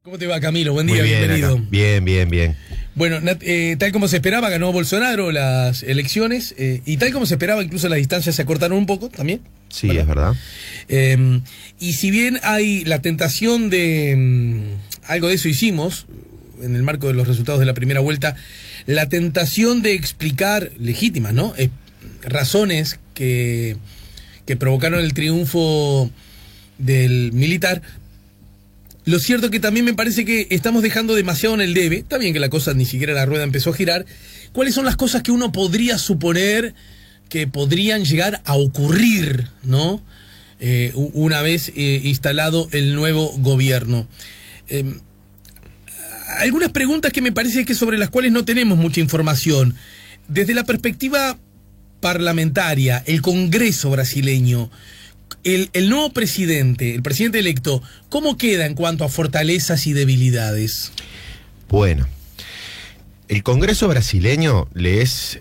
¿Cómo te va, Camilo? Buen día, Muy bien, bienvenido. acá. Bien. Bueno, tal como se esperaba, ganó Bolsonaro las elecciones y tal como se esperaba, incluso las distancias se acortaron un poco también. Sí, ¿verdad? Es verdad. Y si bien hay la tentación de, algo de eso hicimos, en el marco de los resultados de la primera vuelta, la tentación de explicar legítimas, ¿no? Razones que provocaron el triunfo del militar. Lo cierto que también me parece que estamos dejando demasiado en el debe. Está bien que la cosa ni siquiera la rueda empezó a girar. ¿Cuáles son las cosas que uno podría suponer que podrían llegar a ocurrir, ¿no? Una vez instalado el nuevo gobierno. Algunas preguntas que me parece que sobre las cuales no tenemos mucha información. Desde la perspectiva parlamentaria, el Congreso brasileño, el nuevo presidente, el presidente electo, ¿cómo queda en cuanto a fortalezas y debilidades? Bueno, el Congreso brasileño le es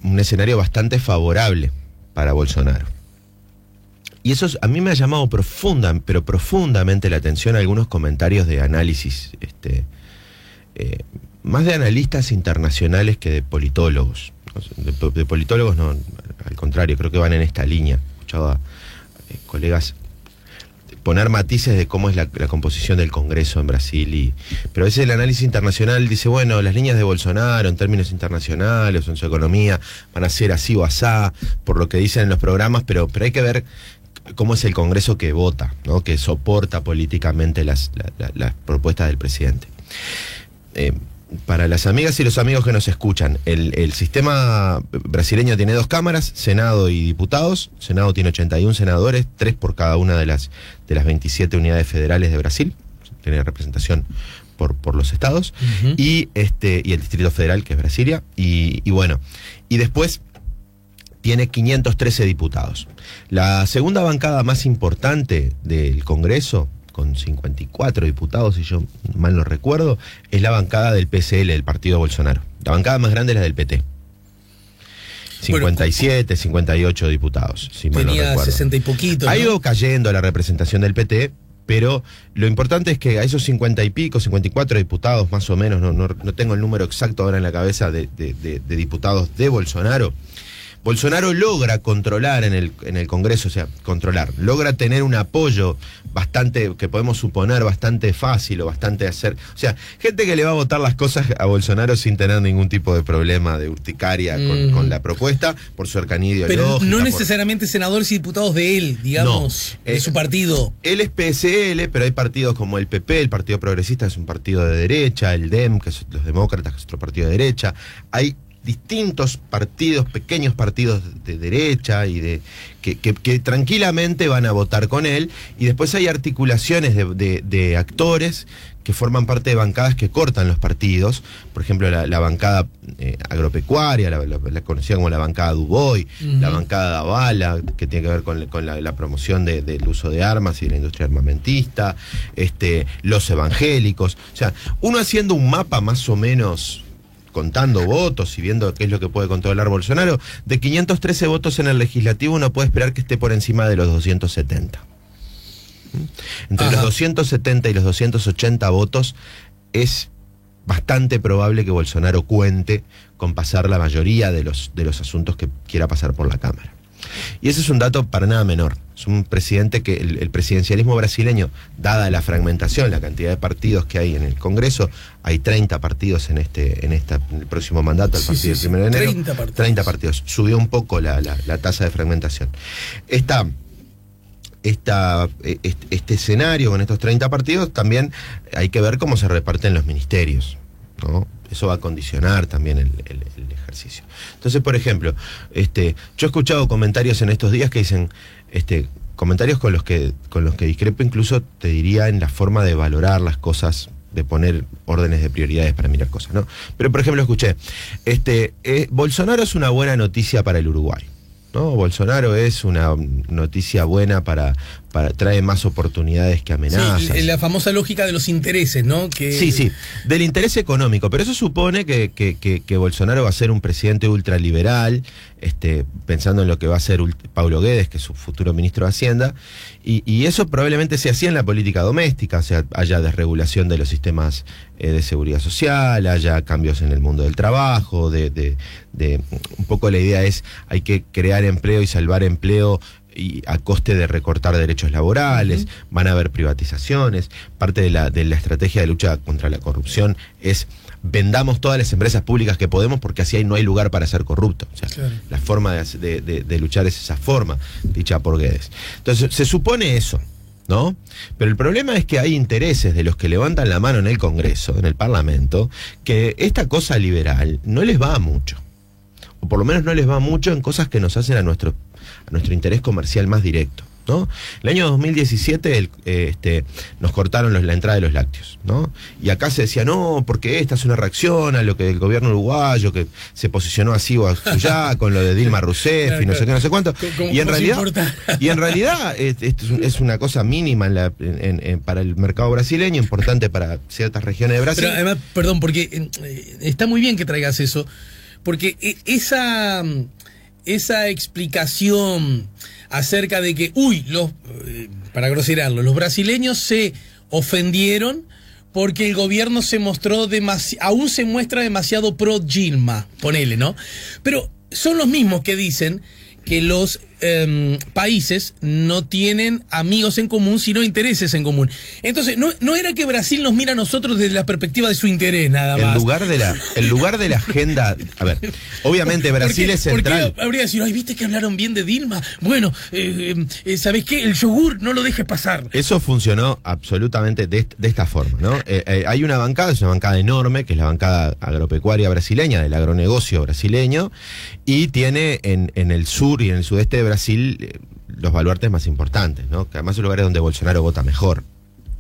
un escenario bastante favorable para Bolsonaro. Y eso a mí me ha llamado profundamente la atención algunos comentarios de análisis, más de analistas internacionales que de politólogos. De politólogos no, al contrario, creo que van en esta línea. He escuchado a colegas poner matices de cómo es la composición del Congreso en Brasil, pero a veces el análisis internacional dice, bueno, las líneas de Bolsonaro en términos internacionales o en su economía van a ser así o asá, por lo que dicen en los programas, pero hay que ver cómo es el Congreso que vota, ¿no? Que soporta políticamente las propuestas del presidente. Para las amigas y los amigos que nos escuchan, el sistema brasileño tiene 2 cámaras, Senado y diputados. Senado tiene 81 senadores, 3 por cada una de las 27 unidades federales de Brasil. Tiene representación por los estados. Uh-huh. Y el Distrito Federal, que es Brasilia. Y bueno, y después tiene 513 diputados. La segunda bancada más importante del Congreso, con 54 diputados, si yo mal no recuerdo, es la bancada del PCL, del partido Bolsonaro. La bancada más grande es la del PT. 57, 58 diputados, si mal no recuerdo. Tenía 60 y poquito, ¿no? Ha ido cayendo la representación del PT, pero lo importante es que a esos 50 y pico, 54 diputados más o menos, no tengo el número exacto ahora en la cabeza de diputados de Bolsonaro, Bolsonaro logra controlar en el Congreso, logra tener un apoyo bastante, que podemos suponer bastante fácil o bastante gente que le va a votar las cosas a Bolsonaro sin tener ningún tipo de problema de urticaria con la propuesta, por su cercanía ideológica. Pero no necesariamente senadores y diputados de él, digamos, no, de su partido. Él es PSL, pero hay partidos como el PP, el Partido Progresista, que es un partido de derecha, el DEM, que es los demócratas, que es otro partido de derecha. Hay distintos partidos, pequeños partidos de derecha y que tranquilamente van a votar con él, y después hay articulaciones de actores que forman parte de bancadas que cortan los partidos, por ejemplo la bancada agropecuaria, la conocida como la bancada Dubois, uh-huh. La bancada Davala, que tiene que ver con la promoción del uso de armas y de la industria armamentista, los evangélicos, uno haciendo un mapa más o menos contando votos y viendo qué es lo que puede controlar Bolsonaro, de 513 votos en el legislativo uno puede esperar que esté por encima de los 270. Entre los 270 y los 280 votos es bastante probable que Bolsonaro cuente con pasar la mayoría de los asuntos que quiera pasar por la Cámara. Y ese es un dato para nada menor. Es un presidente que el presidencialismo brasileño, dada la fragmentación, la cantidad de partidos que hay en el Congreso, hay 30 partidos en el próximo mandato, a partir del 1 de enero. 30 partidos. Subió un poco la tasa de fragmentación. Este escenario con estos 30 partidos, también hay que ver cómo se reparten los ministerios, ¿no? Eso va a condicionar también el ejercicio. Entonces, por ejemplo, yo he escuchado comentarios en estos días que dicen, comentarios con los que discrepo, incluso te diría en la forma de valorar las cosas, de poner órdenes de prioridades para mirar cosas, ¿no? Pero, por ejemplo, escuché, Bolsonaro es una buena noticia para el Uruguay, ¿no? Bolsonaro es una noticia buena para trae más oportunidades que amenazas. Sí, la famosa lógica de los intereses, ¿no? Sí, del interés económico, pero eso supone que Bolsonaro va a ser un presidente ultraliberal, pensando en lo que va a hacer Paulo Guedes, que es su futuro ministro de Hacienda, y eso probablemente se hacía en la política doméstica, o sea, haya desregulación de los sistemas de seguridad social, haya cambios en el mundo del trabajo, un poco la idea es, hay que crear empleo y salvar empleo y a coste de recortar derechos laborales, van a haber privatizaciones, parte de la estrategia de lucha contra la corrupción es vendamos todas las empresas públicas que podemos porque así no hay lugar para ser corrupto. O sea, claro, la forma de luchar es esa forma, dicha por Guedes. Entonces, se supone eso, ¿no? Pero el problema es que hay intereses de los que levantan la mano en el Congreso, en el Parlamento, que esta cosa liberal no les va mucho. O por lo menos no les va mucho en cosas que nos hacen a nuestro interés comercial más directo, ¿no? El año 2017 nos cortaron la entrada de los lácteos, ¿no? Y acá se decía, no, porque esta es una reacción a lo que el gobierno uruguayo, que se posicionó así o allá con lo de Dilma Rousseff, claro, y no sé qué, no sé cuánto. Y en realidad es una cosa mínima para el mercado brasileño, importante para ciertas regiones de Brasil. Pero además, perdón, porque está muy bien que traigas eso, porque esa explicación acerca de que, para groserarlo, los brasileños se ofendieron porque el gobierno se mostró aún se muestra demasiado pro Dilma, ponele, ¿no? Pero son los mismos que dicen que los países no tienen amigos en común, sino intereses en común. Entonces, no era que Brasil nos mira a nosotros desde la perspectiva de su interés, nada más. El lugar de la agenda... A ver, obviamente Brasil es central. ¿Por qué habría decir, ay, viste que hablaron bien de Dilma? Bueno, ¿sabés qué? El yogur no lo dejes pasar. Eso funcionó absolutamente de esta forma, ¿no? Hay una bancada, es una bancada enorme, que es la bancada agropecuaria brasileña, del agronegocio brasileño, y tiene en el sur y en el sudeste de Brasil los baluartes más importantes, ¿no? Que además son lugares donde Bolsonaro vota mejor,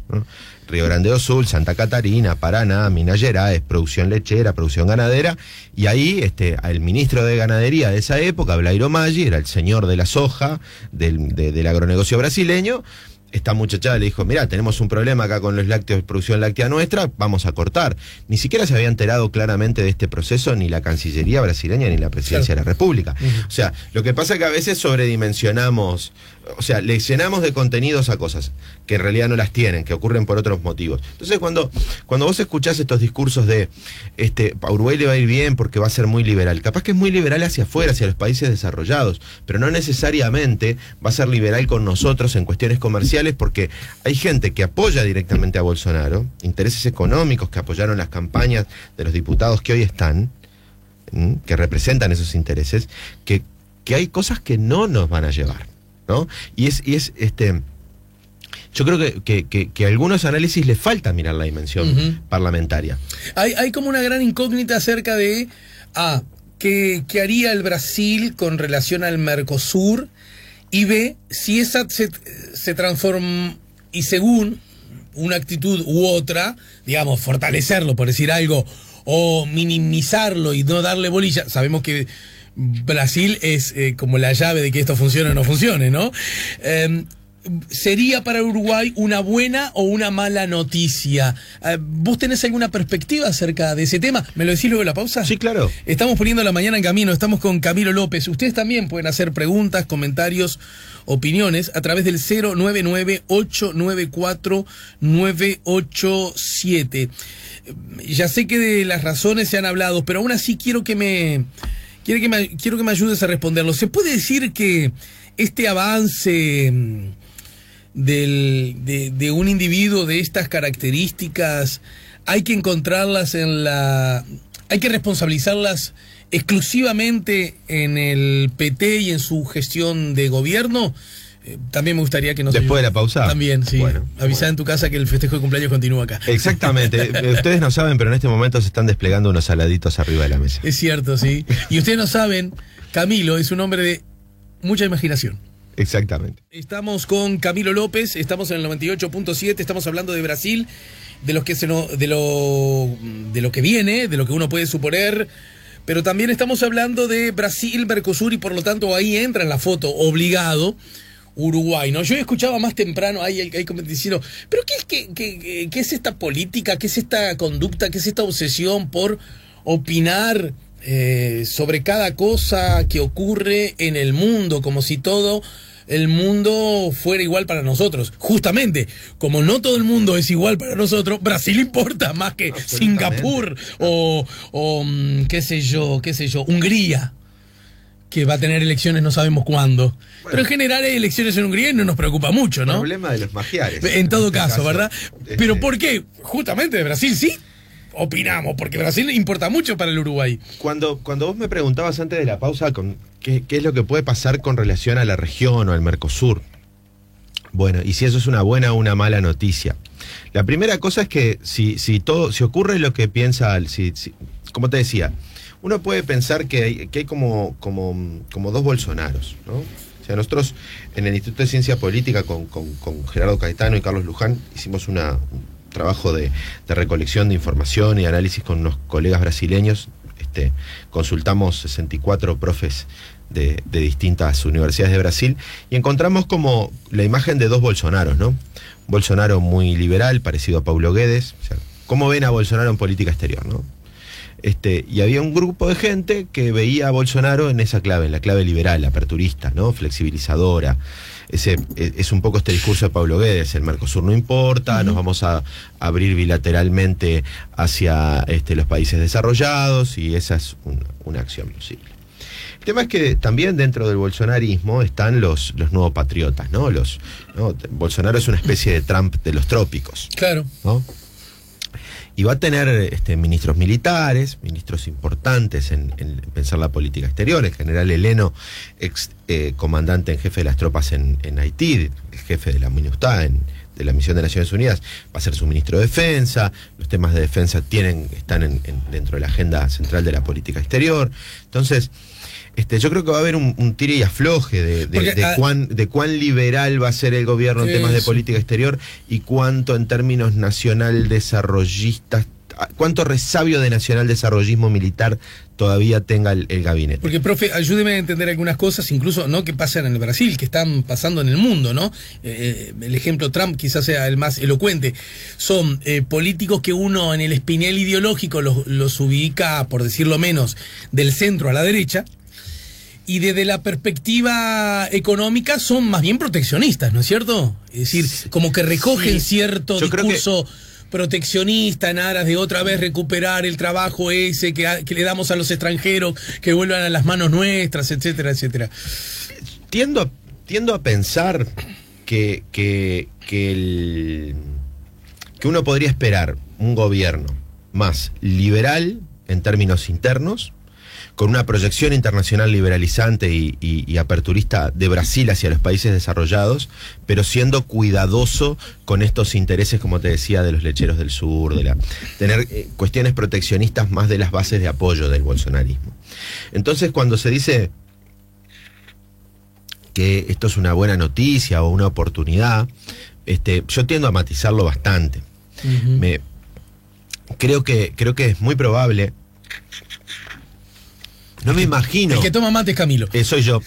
¿no? Río Grande do Sul, Santa Catarina, Paraná, Minas Gerais, producción lechera, producción ganadera, y ahí el ministro de Ganadería de esa época, Blairo Maggi, era el señor de la soja del agronegocio brasileño. Esta muchachada le dijo, mirá, tenemos un problema acá con los lácteos, producción láctea nuestra, vamos a cortar. Ni siquiera se había enterado claramente de este proceso ni la Cancillería brasileña ni la Presidencia de la República. O sea, lo que pasa es que a veces sobredimensionamos, o sea, le llenamos de contenidos a cosas que en realidad no las tienen, que ocurren por otros motivos. Entonces, cuando vos escuchás estos discursos de a Uruguay le va a ir bien porque va a ser muy liberal, capaz que es muy liberal hacia afuera, hacia los países desarrollados, pero no necesariamente va a ser liberal con nosotros en cuestiones comerciales, porque hay gente que apoya directamente a Bolsonaro, intereses económicos que apoyaron las campañas de los diputados que hoy están, que representan esos intereses, que hay cosas que no nos van a llevar, ¿no? Y yo creo que a algunos análisis les falta mirar la dimensión parlamentaria. Hay como una gran incógnita acerca de ¿qué haría el Brasil con relación al Mercosur? Y B, si esa se transforma, y según una actitud u otra, digamos, fortalecerlo, por decir algo, o minimizarlo y no darle bolilla. Sabemos que Brasil es como la llave de que esto funcione o no funcione, ¿no? ¿Sería para Uruguay una buena o una mala noticia? ¿Vos tenés alguna perspectiva acerca de ese tema? ¿Me lo decís luego de la pausa? Sí, claro. Estamos poniendo la mañana en camino, estamos con Camilo López. Ustedes también pueden hacer preguntas, comentarios, opiniones a través del 099-894-987. Ya sé que de las razones se han hablado, pero aún así quiero que me ayudes a responderlo. ¿Se puede decir que este avance de un individuo de estas características hay que encontrarlas hay que responsabilizarlas exclusivamente en el PT y en su gestión de gobierno? También me gustaría que nos después de la pausa. También, sí. Avisá en tu casa que el festejo de cumpleaños continúa acá. Exactamente. Ustedes no saben, pero en este momento se están desplegando unos saladitos arriba de la mesa. Es cierto, sí. Y ustedes no saben, Camilo es un hombre de mucha imaginación. Exactamente. Estamos con Camilo López, estamos en el 98.7, estamos hablando de Brasil, de lo que viene, de lo que uno puede suponer, pero también estamos hablando de Brasil, Mercosur, y por lo tanto ahí entra en la foto obligado Uruguay, ¿no? Yo escuchaba más temprano, hay diciendo, pero ¿qué es esta política? ¿Qué es esta conducta? ¿Qué es esta obsesión por opinar sobre cada cosa que ocurre en el mundo, como si todo el mundo fuera igual para nosotros. Justamente, como no todo el mundo es igual para nosotros, Brasil importa más que Singapur o qué sé yo, Hungría, que va a tener elecciones no sabemos cuándo. Bueno, pero en general hay elecciones en Hungría y no nos preocupa mucho, ¿no? El problema de los magiares. En todo caso, ¿verdad? Pero ¿por qué? Justamente de Brasil sí opinamos, porque Brasil importa mucho para el Uruguay. Cuando vos me preguntabas antes de la pausa con qué es lo que puede pasar con relación a la región o al Mercosur, bueno, y si eso es una buena o una mala noticia. La primera cosa es que si ocurre lo que piensa, como te decía, uno puede pensar que hay como dos Bolsonaros, ¿no? O sea, nosotros en el Instituto de Ciencia Política con Gerardo Caetano y Carlos Luján hicimos un trabajo de recolección de información y análisis con unos colegas brasileños. Consultamos 64 profes de distintas universidades de Brasil y encontramos como la imagen de dos Bolsonaros, ¿no? Bolsonaro muy liberal, parecido a Paulo Guedes. O sea, ¿cómo ven a Bolsonaro en política exterior, no? Y había un grupo de gente que veía a Bolsonaro en esa clave, en la clave liberal, aperturista, ¿no? Flexibilizadora. Es un poco este discurso de Paulo Guedes: el Mercosur no importa, nos vamos a abrir bilateralmente hacia los países desarrollados, y esa es una acción posible. El tema es que también dentro del bolsonarismo están los nuevos patriotas, ¿no? Bolsonaro es una especie de Trump de los trópicos. Claro. ¿No? Y va a tener ministros militares, ministros importantes en pensar la política exterior. El general Heleno, ex comandante en jefe de las tropas en Haití, el jefe de la MINUSTAH, de la Misión de Naciones Unidas, va a ser su ministro de Defensa. Los temas de defensa están dentro de la agenda central de la política exterior. Entonces, yo creo que va a haber un tire y afloje de cuán liberal va a ser el gobierno en temas de política exterior y cuánto en términos nacional desarrollistas, cuánto resabio de nacional desarrollismo militar todavía tenga el gabinete. Porque, profe, ayúdeme a entender algunas cosas, incluso no que pasan en el Brasil, que están pasando en el mundo, ¿no? El ejemplo Trump quizás sea el más elocuente. Son políticos que uno en el espinel ideológico los ubica, por decirlo menos, del centro a la derecha. Y desde la perspectiva económica son más bien proteccionistas, ¿no es cierto? Es decir, como que recogen cierto discurso proteccionista en aras de otra vez recuperar el trabajo ese que le damos a los extranjeros, que vuelvan a las manos nuestras, etcétera, etcétera. Tiendo a pensar que uno podría esperar un gobierno más liberal en términos internos, con una proyección internacional liberalizante y aperturista de Brasil hacia los países desarrollados, pero siendo cuidadoso con estos intereses, como te decía, de los lecheros del sur, tener cuestiones proteccionistas más de las bases de apoyo del bolsonarismo. Entonces, cuando se dice que esto es una buena noticia o una oportunidad, yo tiendo a matizarlo bastante. Creo que es muy probable. No me imagino. El que toma mate es Camilo. Soy yo.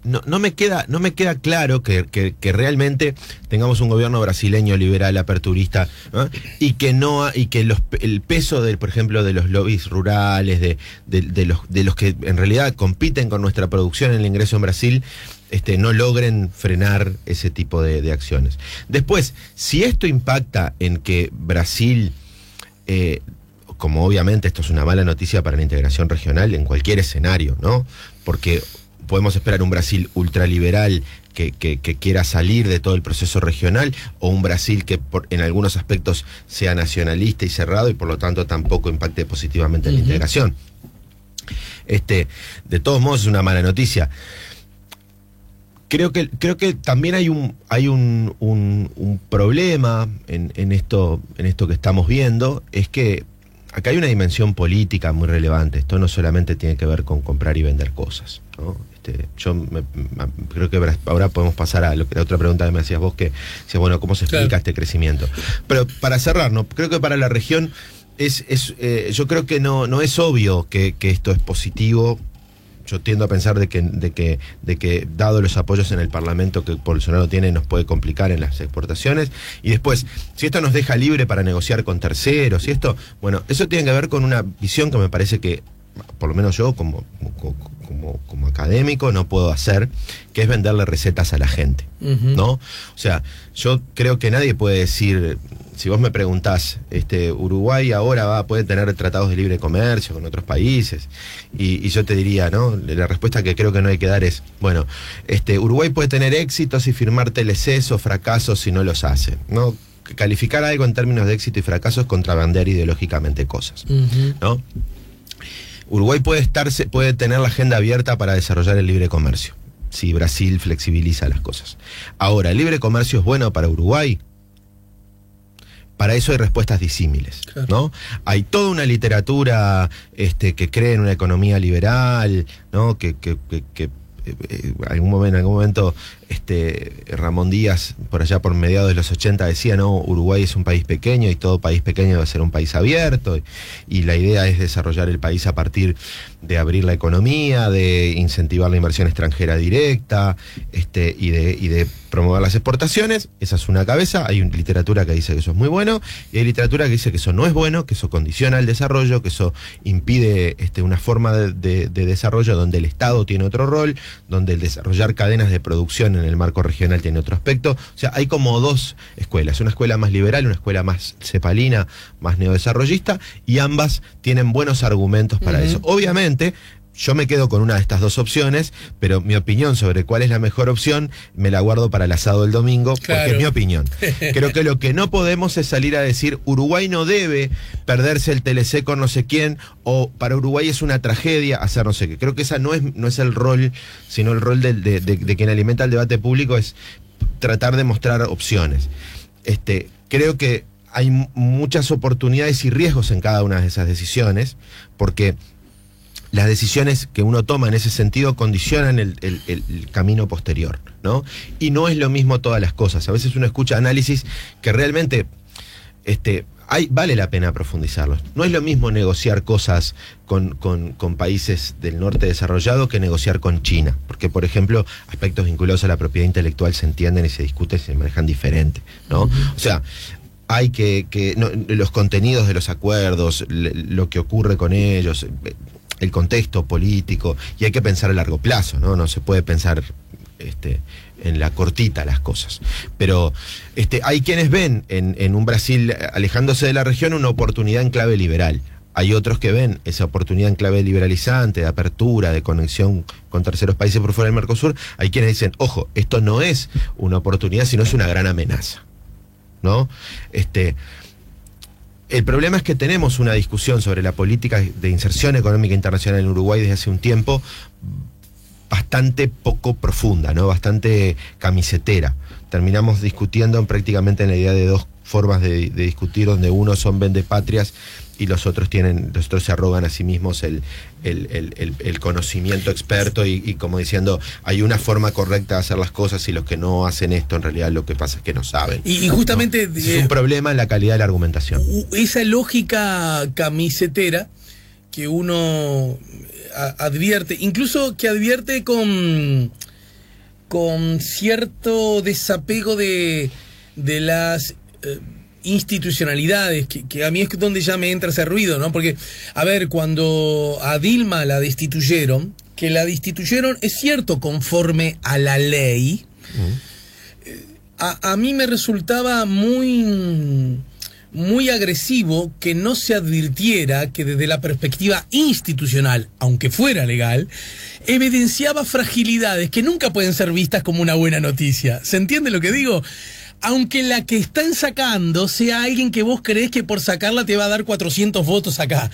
No me queda claro que realmente tengamos un gobierno brasileño liberal, aperturista, ¿no? y que el peso por ejemplo, de los lobbies rurales, de los que en realidad compiten con nuestra producción en el ingreso en Brasil, no logren frenar ese tipo de acciones. Después, si esto impacta en que Brasil, como obviamente esto es una mala noticia para la integración regional en cualquier escenario, ¿no? Porque podemos esperar un Brasil ultraliberal que quiera salir de todo el proceso regional, o un Brasil que en algunos aspectos sea nacionalista y cerrado y por lo tanto tampoco impacte positivamente en la integración. De todos modos es una mala noticia. Creo que también hay un problema en esto que estamos viendo, es que acá hay una dimensión política muy relevante. Esto no solamente tiene que ver con comprar y vender cosas, ¿no? Creo que ahora podemos pasar a la otra pregunta que me hacías vos, que decías, bueno, ¿cómo se explica este crecimiento? Pero para cerrar, ¿no? Creo que para la región yo creo que no es obvio que esto es positivo. Yo tiendo a pensar de que dado los apoyos en el Parlamento que Bolsonaro tiene, nos puede complicar en las exportaciones. Y después, si esto nos deja libre para negociar con terceros, y eso tiene que ver con una visión que me parece que por lo menos yo como académico no puedo hacer, que es venderle recetas a la gente, ¿no? O sea, yo creo que nadie puede decir, si vos me preguntás, Uruguay ahora puede tener tratados de libre comercio con otros países, y yo te diría, ¿no? La respuesta que creo que no hay que dar es, bueno, Uruguay puede tener éxitos y firmar TLCs o fracasos si no los hace, ¿no? Calificar algo en términos de éxito y fracaso es contrabandear ideológicamente cosas, ¿no? Uruguay puede tener la agenda abierta para desarrollar el libre comercio, si Brasil flexibiliza las cosas. Ahora, ¿el libre comercio es bueno para Uruguay? Para eso hay respuestas disímiles, claro, ¿no? Hay toda una literatura que cree en una economía liberal, ¿no? Que en algún momento Ramón Díaz, por allá por mediados de los 80, decía, no, Uruguay es un país pequeño y todo país pequeño debe ser un país abierto, y la idea es desarrollar el país a partir de abrir la economía, de incentivar la inversión extranjera directa, y de promover las exportaciones. Esa es una cabeza. Hay una literatura que dice que eso es muy bueno, y hay literatura que dice que eso no es bueno, que eso condiciona el desarrollo, que eso impide una forma de desarrollo donde el Estado tiene otro rol, donde el desarrollar cadenas de producción en el marco regional tiene otro aspecto. O sea, hay como dos escuelas, una escuela más liberal, una escuela más cepalina, más neodesarrollista, y ambas tienen buenos argumentos para eso. Obviamente, yo me quedo con una de estas dos opciones, pero mi opinión sobre cuál es la mejor opción me la guardo para el asado del domingo, claro, porque es mi opinión. Creo que lo que no podemos es salir a decir Uruguay no debe perderse el TLC con no sé quién, o para Uruguay es una tragedia hacer no sé qué. Creo que esa no es el rol, sino el rol de quien alimenta el debate público es tratar de mostrar opciones. Creo que hay muchas oportunidades y riesgos en cada una de esas decisiones, porque las decisiones que uno toma en ese sentido condicionan el camino posterior, ¿no? Y no es lo mismo todas las cosas. A veces uno escucha análisis que realmente vale la pena profundizarlos. No es lo mismo negociar cosas con países del norte desarrollado que negociar con China, porque, por ejemplo, aspectos vinculados a la propiedad intelectual se entienden y se discuten y se manejan diferente, ¿no? O sea, hay los contenidos de los acuerdos, lo que ocurre con ellos, el contexto político, y hay que pensar a largo plazo, ¿no? No se puede pensar en la cortita las cosas. Pero hay quienes ven en un Brasil alejándose de la región una oportunidad en clave liberal. Hay otros que ven esa oportunidad en clave liberalizante, de apertura, de conexión con terceros países por fuera del Mercosur. Hay quienes dicen, ojo, esto no es una oportunidad, sino es una gran amenaza, ¿no? El problema es que tenemos una discusión sobre la política de inserción económica internacional en Uruguay desde hace un tiempo bastante poco profunda, ¿no? Bastante camisetera. Terminamos discutiendo prácticamente en la idea de dos formas de discutir, donde unos son vendepatrias y los otros se arrogan a sí mismos el conocimiento experto y como diciendo, hay una forma correcta de hacer las cosas y los que no hacen esto en realidad lo que pasa es que no saben. Y justamente... ¿no? Es un problema en la calidad de la argumentación. Esa lógica camisetera que uno advierte, incluso que advierte con cierto desapego de las... institucionalidades, que a mí es donde ya me entra ese ruido, ¿no? Porque, a ver, cuando a Dilma la destituyeron, que la destituyeron, es cierto, conforme a la ley, a mí me resultaba muy agresivo que no se advirtiera que desde la perspectiva institucional, aunque fuera legal, evidenciaba fragilidades que nunca pueden ser vistas como una buena noticia. ¿Se entiende lo que digo? Aunque la que están sacando sea alguien que vos creés que por sacarla te va a dar 400 votos acá.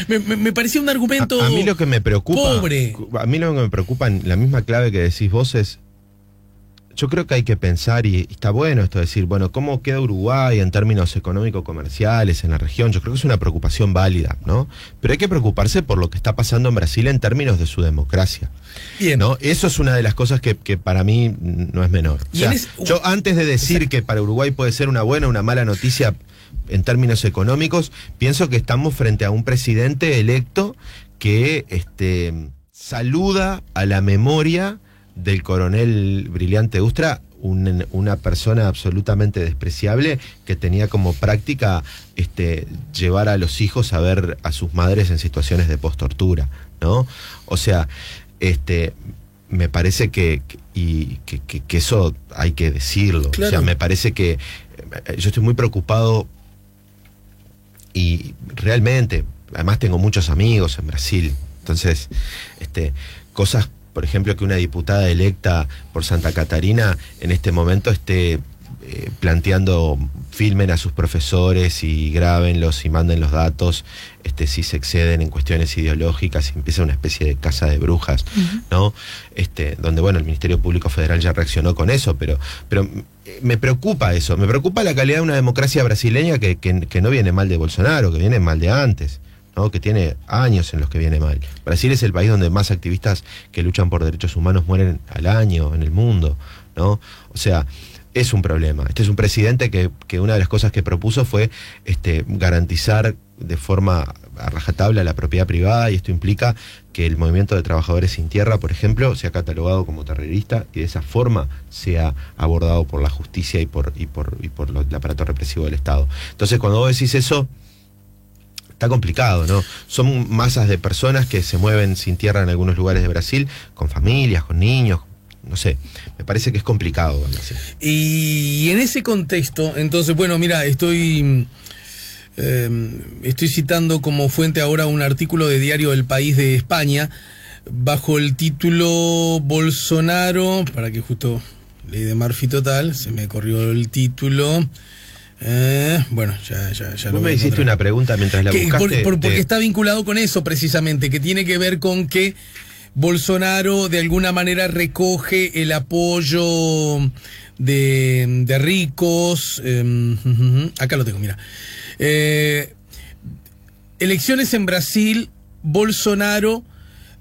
me parecía un argumento a mí lo que me preocupa, pobre. A mí lo que me preocupa, en la misma clave que decís vos, es... Yo creo que hay que pensar, y está bueno esto de decir, bueno, ¿cómo queda Uruguay en términos económico-comerciales en la región? Yo creo que es una preocupación válida, ¿no? Pero hay que preocuparse por lo que está pasando en Brasil en términos de su democracia. Bien. ¿No? Eso es una de las cosas que para mí no es menor. O sea, yo antes de decir que para Uruguay puede ser una buena o una mala noticia en términos económicos, pienso que estamos frente a un presidente electo que saluda a la memoria del coronel Brillante Ustra una persona absolutamente despreciable que tenía como práctica llevar a los hijos a ver a sus madres en situaciones de post-tortura, ¿no? O sea, me parece que eso hay que decirlo. Claro. O sea, me parece que yo estoy muy preocupado y realmente, además tengo muchos amigos en Brasil, entonces, cosas, por ejemplo, que una diputada electa por Santa Catarina en este momento esté planteando, filmen a sus profesores y grábenlos y manden los datos, si se exceden en cuestiones ideológicas y empieza una especie de casa de brujas, ¿no? Donde, bueno, el Ministerio Público Federal ya reaccionó con eso, pero me preocupa eso, me preocupa la calidad de una democracia brasileña que no viene mal de Bolsonaro, que viene mal de antes, ¿no? Que tiene años en los que viene mal. Brasil es el país donde más activistas que luchan por derechos humanos mueren al año en el mundo, ¿no? O sea, es un problema. Este es un presidente que una de las cosas que propuso fue garantizar de forma a rajatabla la propiedad privada, y esto implica que el movimiento de trabajadores sin tierra, por ejemplo, sea catalogado como terrorista y de esa forma sea abordado por la justicia y por el aparato represivo del Estado. Entonces, cuando vos decís eso, está complicado, ¿no? Son masas de personas que se mueven sin tierra en algunos lugares de Brasil, con familias, con niños. No sé, me parece que es complicado. Y en ese contexto, entonces, bueno, mira, estoy citando como fuente ahora un artículo de Diario El País de España, bajo el título Bolsonaro, para que justo Ley de Murphy total, se me corrió el título. Bueno, ya Vos me hiciste una pregunta mientras la buscaste. Porque está vinculado con eso precisamente, que tiene que ver con que Bolsonaro de alguna manera recoge el apoyo de ricos. Acá lo tengo, mira. Elecciones en Brasil, Bolsonaro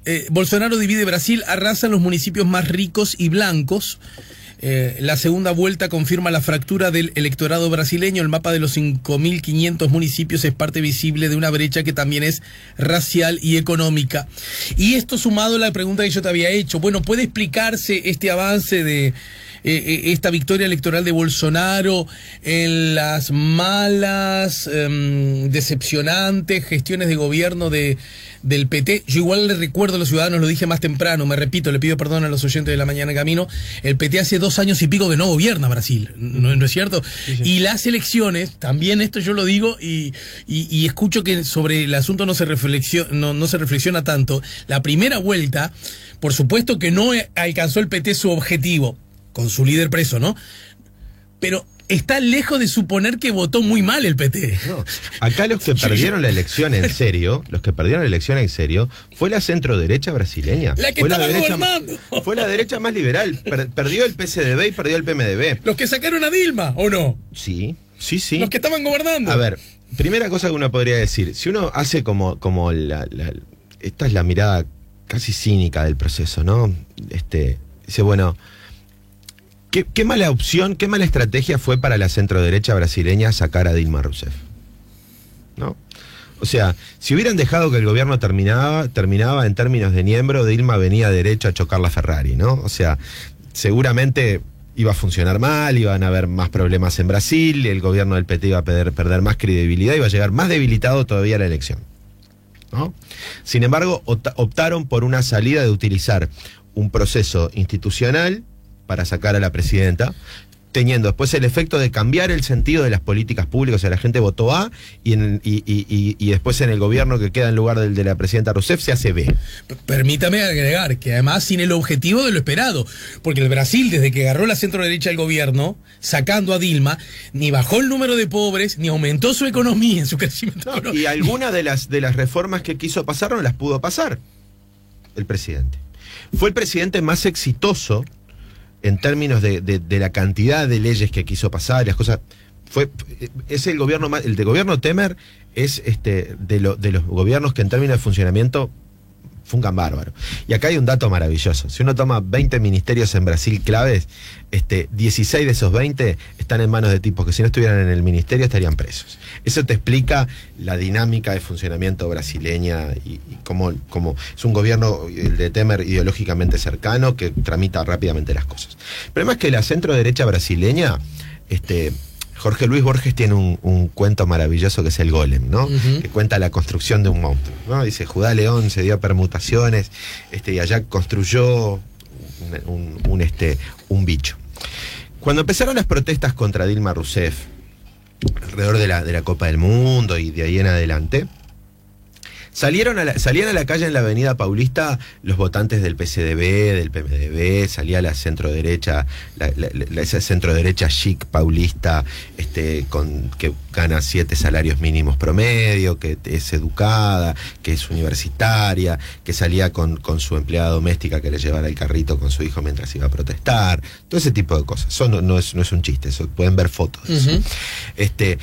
divide Brasil, arrasa en los municipios más ricos y blancos. La segunda vuelta confirma la fractura del electorado brasileño. El mapa de los 5.500 municipios es parte visible de una brecha que también es racial y económica. Y esto sumado a la pregunta que yo te había hecho. Bueno, ¿puede explicarse este avance de esta victoria electoral de Bolsonaro en las malas, decepcionantes gestiones de gobierno del PT? Yo igual le recuerdo a los ciudadanos, lo dije más temprano, me repito, le pido perdón a los oyentes de La Mañana en Camino, el PT hace 2 años y pico que no gobierna Brasil, ¿no es cierto? Sí, sí. Y las elecciones, también esto yo lo digo y escucho que sobre el asunto no se reflexiona tanto. La primera vuelta, por supuesto que no alcanzó el PT su objetivo, con su líder preso, ¿no? Pero está lejos de suponer que votó muy mal el PT. No, acá los que perdieron la elección en serio, fue la centro-derecha brasileña. La que fue estaba gobernando. Fue la derecha más liberal. Perdió el PSDB y perdió el PMDB. ¿Los que sacaron a Dilma, o no? Sí. Los que estaban gobernando. A ver, primera cosa que uno podría decir, si uno hace como esta es la mirada casi cínica del proceso, ¿no? Dice, bueno, ¿Qué mala opción, qué mala estrategia fue para la centroderecha brasileña sacar a Dilma Rousseff? ¿No? O sea, si hubieran dejado que el gobierno terminaba en términos de Niembro, Dilma venía derecho a chocar la Ferrari, ¿no? O sea, seguramente iba a funcionar mal, iban a haber más problemas en Brasil, el gobierno del PT iba a perder más credibilidad, iba a llegar más debilitado todavía a la elección, ¿no? Sin embargo, optaron por una salida de utilizar un proceso institucional para sacar a la presidenta, teniendo después el efecto de cambiar el sentido de las políticas públicas. O sea, la gente votó A y después en el gobierno que queda en lugar del de la presidenta Rousseff se hace B. Permítame agregar que además sin el objetivo de lo esperado, porque el Brasil, desde que agarró la centro-derecha al gobierno, sacando a Dilma, ni bajó el número de pobres, ni aumentó su economía en su crecimiento económico. Y algunas de las reformas que quiso pasar no las pudo pasar el presidente. Fue el presidente más exitoso en términos de la cantidad de leyes que quiso pasar y las cosas. Es el gobierno el de gobierno Temer es de los gobiernos que en términos de funcionamiento funcan bárbaro. Y acá hay un dato maravilloso. Si uno toma 20 ministerios en Brasil claves, 16 de esos 20 están en manos de tipos que si no estuvieran en el ministerio estarían presos. Eso te explica la dinámica de funcionamiento brasileña y cómo es un gobierno, el de Temer, ideológicamente cercano, que tramita rápidamente las cosas. El problema es que la centro-derecha brasileña, Jorge Luis Borges tiene un cuento maravilloso que es el Golem, ¿no? Que cuenta la construcción de un monstruo, ¿no? Dice, Judá León se dio permutaciones, y allá construyó un bicho. Cuando empezaron las protestas contra Dilma Rousseff, alrededor de la Copa del Mundo y de ahí en adelante, salían a la calle en la Avenida Paulista los votantes del PCDB, del PMDB, salía la centroderecha, esa centroderecha chic paulista, que gana 7 salarios mínimos promedio, que es educada, que es universitaria, que salía con su empleada doméstica que le llevara el carrito con su hijo mientras iba a protestar, todo ese tipo de cosas. Eso no es un chiste, eso pueden ver fotos de eso.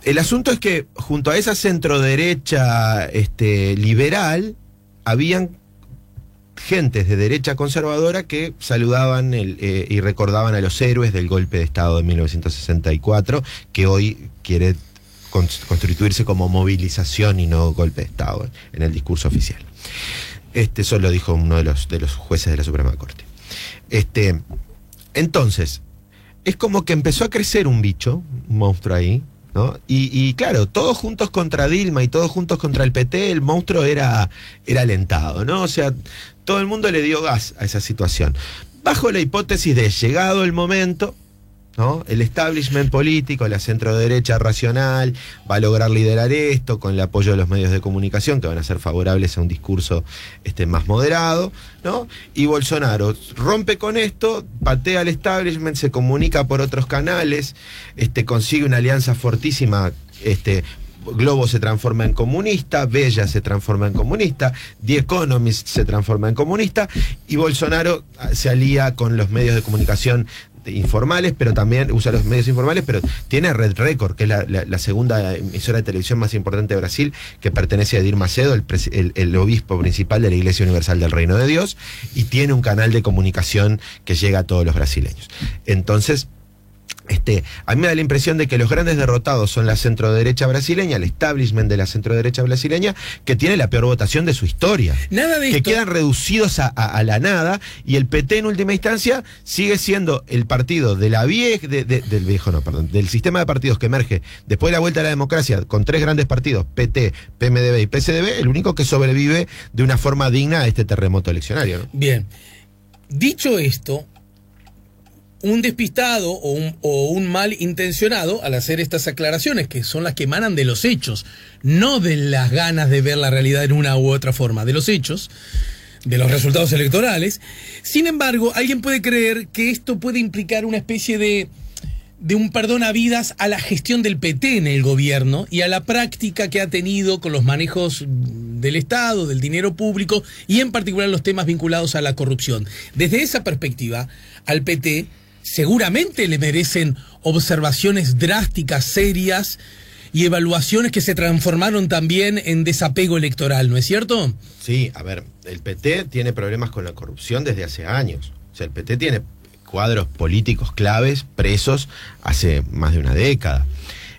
El asunto es que junto a esa centroderecha liberal, habían gentes de derecha conservadora que saludaban y recordaban a los héroes del golpe de Estado de 1964, que hoy quiere constituirse como movilización y no golpe de Estado en el discurso oficial. Eso lo dijo uno de los jueces de la Suprema Corte. Entonces, es como que empezó a crecer un bicho, un monstruo ahí, ¿no? Y claro, todos juntos contra Dilma y todos juntos contra el PT, el monstruo era alentado, ¿no? O sea, todo el mundo le dio gas a esa situación. Bajo la hipótesis de, llegado el momento, ¿no?, el establishment político, la centroderecha racional, va a lograr liderar esto con el apoyo de los medios de comunicación que van a ser favorables a un discurso más moderado, ¿no? Y Bolsonaro rompe con esto, patea al establishment, se comunica por otros canales, consigue una alianza fortísima, Globo se transforma en comunista, Bella se transforma en comunista, The Economist se transforma en comunista, y Bolsonaro se alía con los medios de comunicación informales, pero también usa los medios informales, pero tiene Red Record, que es la segunda emisora de televisión más importante de Brasil, que pertenece a Edir Macedo, el obispo principal de la Iglesia Universal del Reino de Dios, y tiene un canal de comunicación que llega a todos los brasileños. Entonces, a mí me da la impresión de que los grandes derrotados son la centroderecha brasileña, el establishment de la centroderecha brasileña, que tiene la peor votación de su historia. Nada de que esto. quedan reducidos a la nada, y el PT en última instancia sigue siendo el partido de del sistema de partidos que emerge después de la vuelta a la democracia, con 3 grandes partidos, PT, PMDB y PCDB, el único que sobrevive de una forma digna a este terremoto eleccionario, ¿no? Bien. Dicho esto, un despistado o un malintencionado, al hacer estas aclaraciones, que son las que emanan de los hechos, no de las ganas de ver la realidad en una u otra forma, de los hechos, de los resultados electorales, sin embargo, alguien puede creer que esto puede implicar una especie de un perdón a vidas a la gestión del PT en el gobierno y a la práctica que ha tenido con los manejos del Estado, del dinero público, y en particular los temas vinculados a la corrupción. Desde esa perspectiva, al PT seguramente le merecen observaciones drásticas, serias, y evaluaciones que se transformaron también en desapego electoral, ¿no es cierto? Sí, a ver, el PT tiene problemas con la corrupción desde hace años. O sea, el PT tiene cuadros políticos claves presos hace más de una década.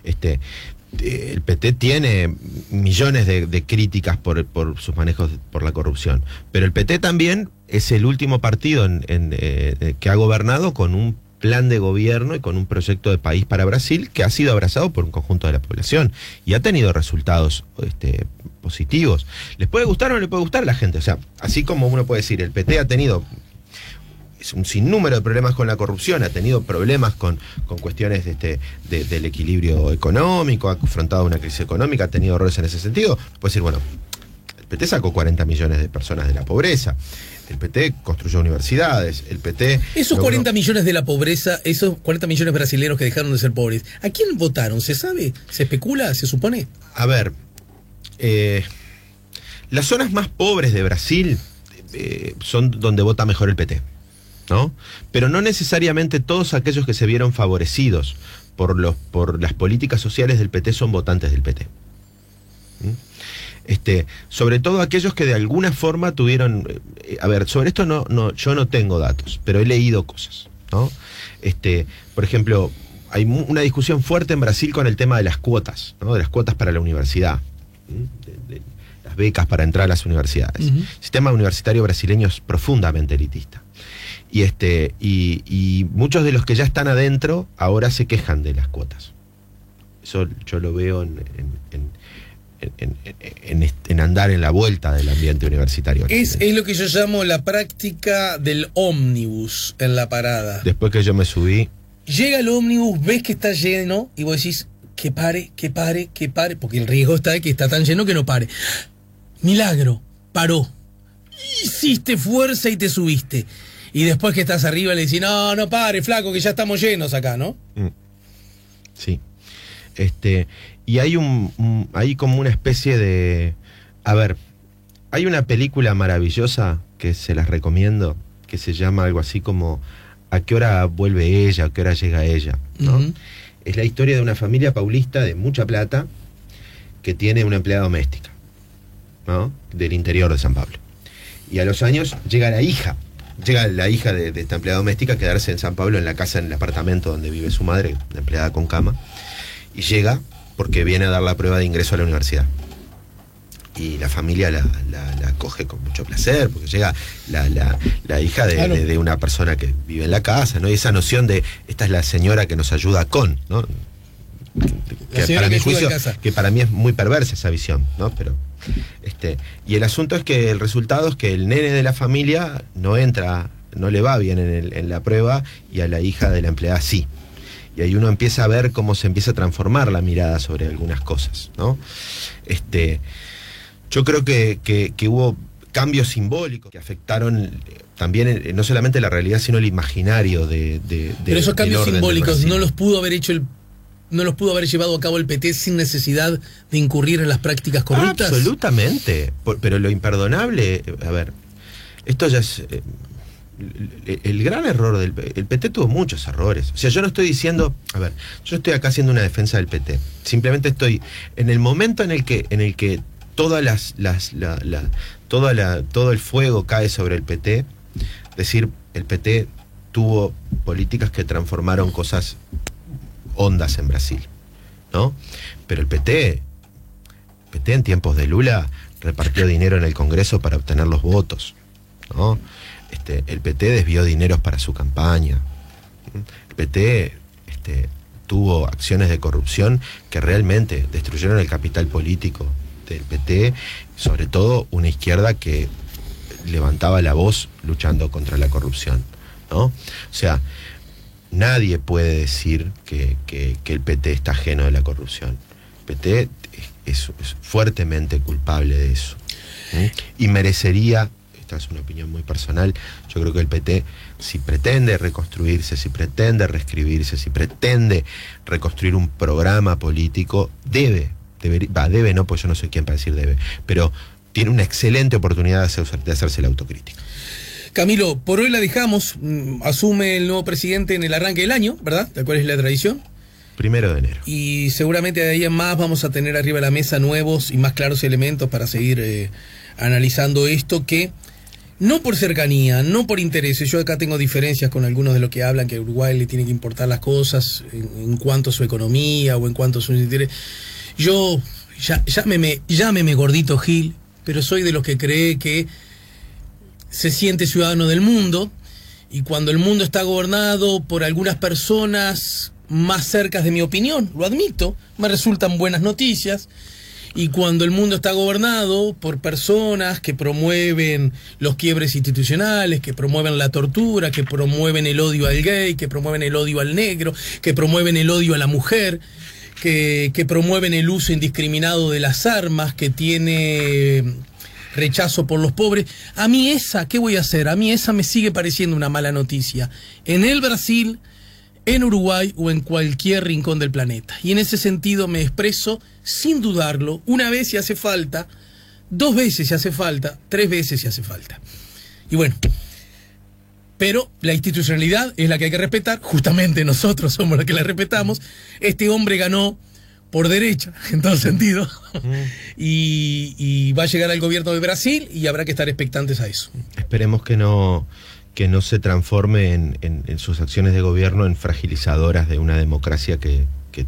El PT tiene millones de críticas por sus manejos por la corrupción, pero el PT también es el último partido que ha gobernado con un plan de gobierno y con un proyecto de país para Brasil que ha sido abrazado por un conjunto de la población y ha tenido resultados positivos. ¿Les puede gustar o no le puede gustar a la gente? O sea, así como uno puede decir, el PT ha tenido un sinnúmero de problemas con la corrupción, ha tenido problemas con cuestiones del equilibrio económico, ha confrontado una crisis económica, ha tenido errores en ese sentido. Puede decir, bueno, el PT sacó 40 millones de personas de la pobreza, el PT construyó universidades, el PT... Esos 40 millones de la pobreza, esos 40 millones brasileños que dejaron de ser pobres, ¿a quién votaron? ¿Se sabe? ¿Se especula? ¿Se supone? A ver, las zonas más pobres de Brasil son donde vota mejor el PT, ¿no? Pero no necesariamente todos aquellos que se vieron favorecidos por las políticas sociales del PT son votantes del PT. Sobre todo aquellos que de alguna forma tuvieron, a ver, sobre esto yo no tengo datos, pero he leído cosas, ¿no? Por ejemplo, hay una discusión fuerte en Brasil con el tema de las cuotas, ¿no? De las cuotas para la universidad, de las becas para entrar a las universidades. El sistema universitario brasileño es profundamente elitista. Y muchos de los que ya están adentro ahora se quejan de las cuotas. Eso yo lo veo en andar en la vuelta del ambiente universitario. Es lo que yo llamo la práctica del ómnibus en la parada. Después que yo me subí, llega el ómnibus, ves que está lleno y vos decís que pare, porque el riesgo está de que está tan lleno que no pare. Milagro, paró. Hiciste fuerza y te subiste. Y después que estás arriba le decís, no pare, flaco, que ya estamos llenos acá, ¿no? Sí. Y hay como una especie de... A ver, hay una película maravillosa que se las recomiendo, que se llama algo así como ¿A qué hora vuelve ella? ¿A qué hora llega ella? ¿No? Es la historia de una familia paulista de mucha plata que tiene una empleada doméstica, ¿no? Del interior de San Pablo. Y a los años llega la hija de esta empleada doméstica a quedarse en San Pablo, en la casa, en el apartamento donde vive su madre, una empleada con cama, y llega porque viene a dar la prueba de ingreso a la universidad. Y la familia la acoge con mucho placer, porque llega la hija de una persona que vive en la casa, ¿no? Y esa noción de, esta es la señora que nos ayuda con, ¿no? Que para mi juicio, que para mí es muy perversa esa visión, ¿no? Pero, y el asunto es que el resultado es que el nene de la familia no le va bien en la prueba, y a la hija de la empleada sí. Y ahí uno empieza a ver cómo se empieza a transformar la mirada sobre algunas cosas, ¿no? Yo creo que hubo cambios simbólicos que afectaron también no solamente la realidad, sino el imaginario de Pero esos cambios simbólicos no los pudo haber llevado a cabo el PT sin necesidad de incurrir en las prácticas corruptas. Absolutamente. Pero lo imperdonable, a ver, esto ya es el gran error el PT tuvo muchos errores. O sea, yo no estoy diciendo, a ver, yo estoy acá haciendo una defensa del PT. Simplemente estoy en el momento en el que todo el fuego cae sobre el PT, decir, el PT tuvo políticas que transformaron cosas hondas en Brasil, ¿no? Pero el PT en tiempos de Lula repartió dinero en el Congreso para obtener los votos, ¿no? El PT desvió dineros para su campaña. El PT tuvo acciones de corrupción que realmente destruyeron el capital político del PT, sobre todo una izquierda que levantaba la voz luchando contra la corrupción, ¿no? O sea, nadie puede decir que el PT está ajeno de la corrupción. El PT es fuertemente culpable de eso, ¿sí? Y merecería, esta es una opinión muy personal, yo creo que el PT, si pretende reconstruirse, si pretende reescribirse, si pretende reconstruir un programa político, debe no, pues yo no soy quien para decir debe, pero tiene una excelente oportunidad de hacerse la autocrítica. Camilo, por hoy la dejamos. Asume el nuevo presidente en el arranque del año, ¿verdad? ¿Cuál es la tradición? 1 de enero. Y seguramente de ahí en más vamos a tener arriba de la mesa nuevos y más claros elementos para seguir analizando esto, que no por cercanía, no por intereses. Yo acá tengo diferencias con algunos de los que hablan que a Uruguay le tiene que importar las cosas en cuanto a su economía o en cuanto a sus intereses. Yo, llámeme gordito Gil, pero soy de los que cree que se siente ciudadano del mundo, y cuando el mundo está gobernado por algunas personas más cercas de mi opinión, lo admito, me resultan buenas noticias, y cuando el mundo está gobernado por personas que promueven los quiebres institucionales, que promueven la tortura, que promueven el odio al gay, que promueven el odio al negro, que promueven el odio a la mujer, que promueven el uso indiscriminado de las armas, que tiene rechazo por los pobres, a mí esa, ¿qué voy a hacer? A mí esa me sigue pareciendo una mala noticia, en el Brasil, en Uruguay o en cualquier rincón del planeta. Y en ese sentido me expreso sin dudarlo, una vez si hace falta, 2 veces si hace falta, 3 veces si hace falta. Y bueno, pero la institucionalidad es la que hay que respetar, justamente nosotros somos los que la respetamos. Este hombre ganó por derecha, en todo sentido, y va a llegar al gobierno de Brasil y habrá que estar expectantes a eso. Esperemos que no se transforme en sus acciones de gobierno en fragilizadoras de una democracia que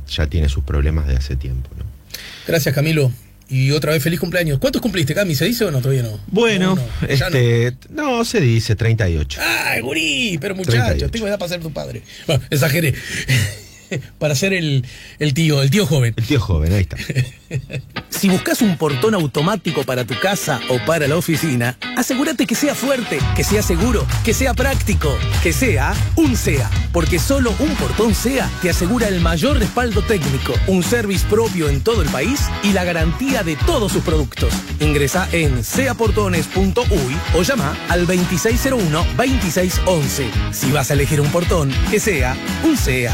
ya tiene sus problemas de hace tiempo, ¿no? Gracias, Camilo. Y otra vez feliz cumpleaños. ¿Cuántos cumpliste, Cami? ¿Se dice o no? Todavía no. Bueno, no se dice 38. ¡Ay, gurí! Pero muchacho, 38. tengo edad para ser tu padre. Bueno, exageré. Para ser el tío joven. El tío joven, ahí está. Si buscas un portón automático para tu casa o para la oficina, asegúrate que sea fuerte, que sea seguro, que sea práctico, que sea un SEA. Porque solo un portón SEA te asegura el mayor respaldo técnico, un service propio en todo el país y la garantía de todos sus productos. Ingresa en seaportones.uy o llama al 2601-2611. Si vas a elegir un portón, que sea un SEA.